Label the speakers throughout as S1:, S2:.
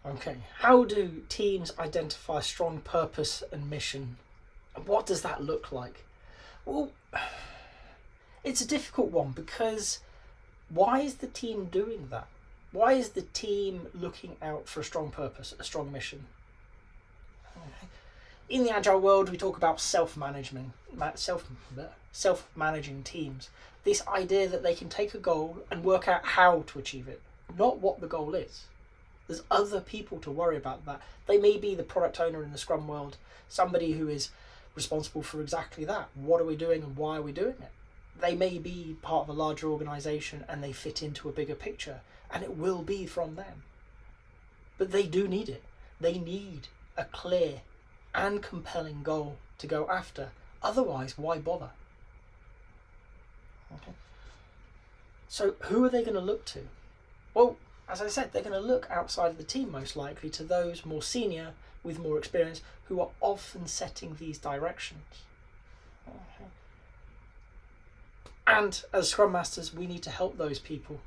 S1: Okay, how do teams identify strong purpose and mission? And what does that look like? Well, it's a difficult one because why is the team doing that? Why is the team looking out for a strong purpose, a strong mission? In the Agile world, we talk about self-managing teams. This idea that they can take a goal and work out how to achieve it, not what the goal is. There's other people to worry about that. They may be the product owner in the Scrum world, somebody who is responsible for exactly that. What are we doing and why are we doing it? They may be part of a larger organisation and they fit into a bigger picture, and it will be from them. But they do need it. They need a clear and compelling goal to go after. Otherwise, why bother? Okay. So who are they going to look to? Well, as I said, they're going to look outside of the team most likely to those more senior with more experience who are often setting these directions. Okay. And as Scrum Masters, we need to help those people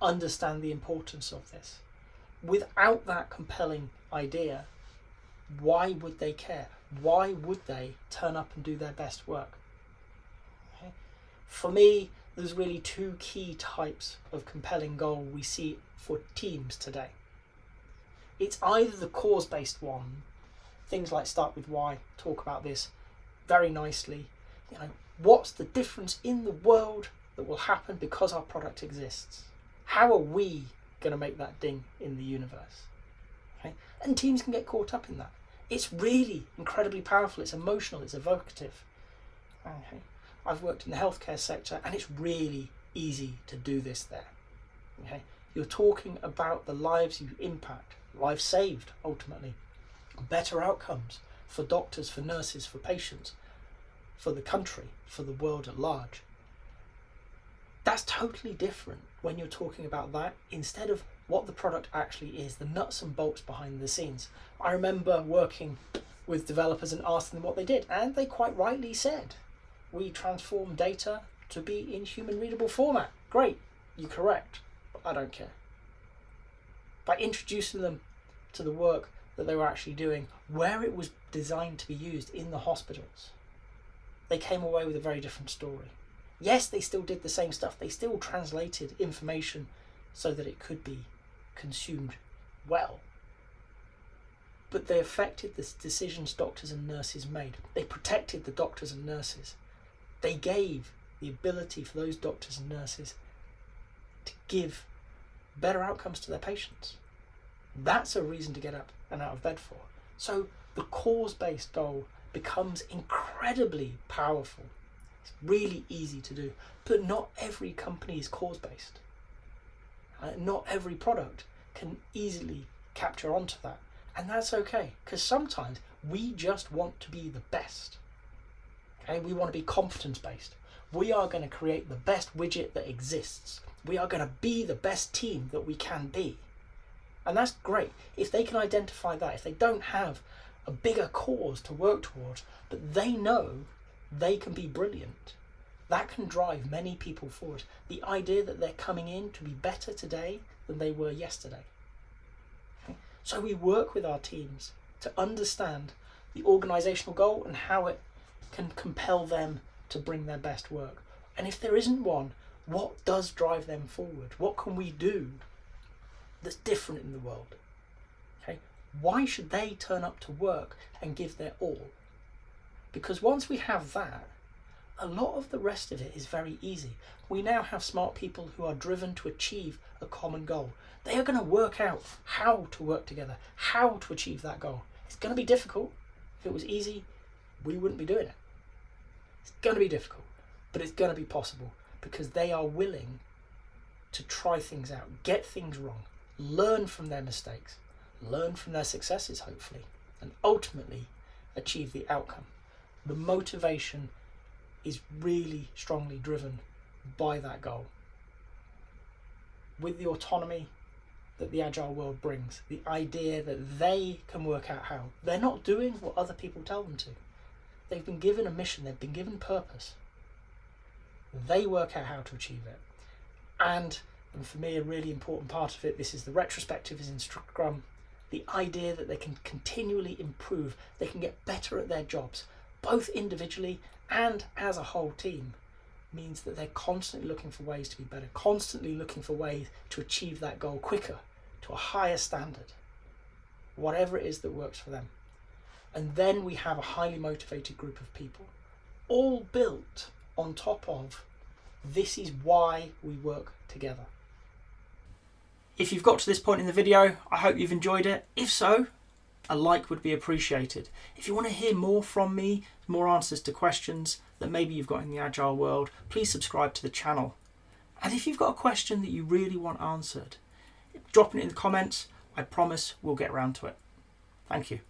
S1: understand the importance of this. Without that compelling idea, why would they care? Why would they turn up and do their best work? Okay. For me, there's really two key types of compelling goal we see for teams today. It's either the cause-based one, things like Start With Why talk about this very nicely. What's the difference in the world that will happen because our product exists? How are we going to make that ding in the universe? Okay? And teams can get caught up in that. It's really incredibly powerful. It's emotional. It's evocative. Okay? I've worked in the healthcare sector, and it's really easy to do this there. Okay? You're talking about the lives you impact, lives saved, ultimately, better outcomes for doctors, for nurses, for patients, for the country, for the world at large. That's totally different when you're talking about that instead of what the product actually is, the nuts and bolts behind the scenes. I remember working with developers and asking them what they did, and they quite rightly said, we transform data to be in human readable format. Great, you're correct, but I don't care. By introducing them to the work that they were actually doing, where it was designed to be used in the hospitals, they came away with a very different story. Yes, they still did the same stuff. They still translated information so that it could be consumed well. But they affected the decisions doctors and nurses made. They protected the doctors and nurses. They gave the ability for those doctors and nurses to give better outcomes to their patients. That's a reason to get up and out of bed for. So the cause-based goal becomes incredibly powerful. It's really easy to do, but not every company is cause-based. Not every product can easily capture onto that, and that's okay, because sometimes we just want to be the best. Okay, we want to be competence-based. We are going to create the best widget that exists. We are going to be the best team that we can be, and that's great. If they can identify that, if they don't have a bigger cause to work towards, but they know they can be brilliant, that can drive many people forward. The idea that they're coming in to be better today than they were yesterday. Okay? So we work with our teams to understand the organisational goal and how it can compel them to bring their best work. And if there isn't one, what does drive them forward? What can we do that's different in the world? Okay? Why should they turn up to work and give their all? Because once we have that, a lot of the rest of it is very easy. We now have smart people who are driven to achieve a common goal. They are going to work out how to work together, how to achieve that goal. It's going to be difficult. If it was easy, we wouldn't be doing it. It's going to be difficult, but it's going to be possible because they are willing to try things out, get things wrong, learn from their mistakes, learn from their successes, hopefully, and ultimately achieve the outcome. The motivation is really strongly driven by that goal. With the autonomy that the Agile world brings, the idea that they can work out how. They're not doing what other people tell them to. They've been given a mission, they've been given purpose. They work out how to achieve it. And for me, a really important part of it, this is the retrospective is in Scrum, the idea that they can continually improve, they can get better at their jobs, both individually and as a whole team, means that they're constantly looking for ways to be better, constantly looking for ways to achieve that goal quicker, to a higher standard, whatever it is that works for them. And then we have a highly motivated group of people, all built on top of, this is why we work together. If you've got to this point in the video, I hope you've enjoyed it. If so, a like would be appreciated. If you want to hear more from me, more answers to questions that maybe you've got in the Agile world, please subscribe to the channel. And if you've got a question that you really want answered, drop it in the comments. I promise we'll get around to it. Thank you.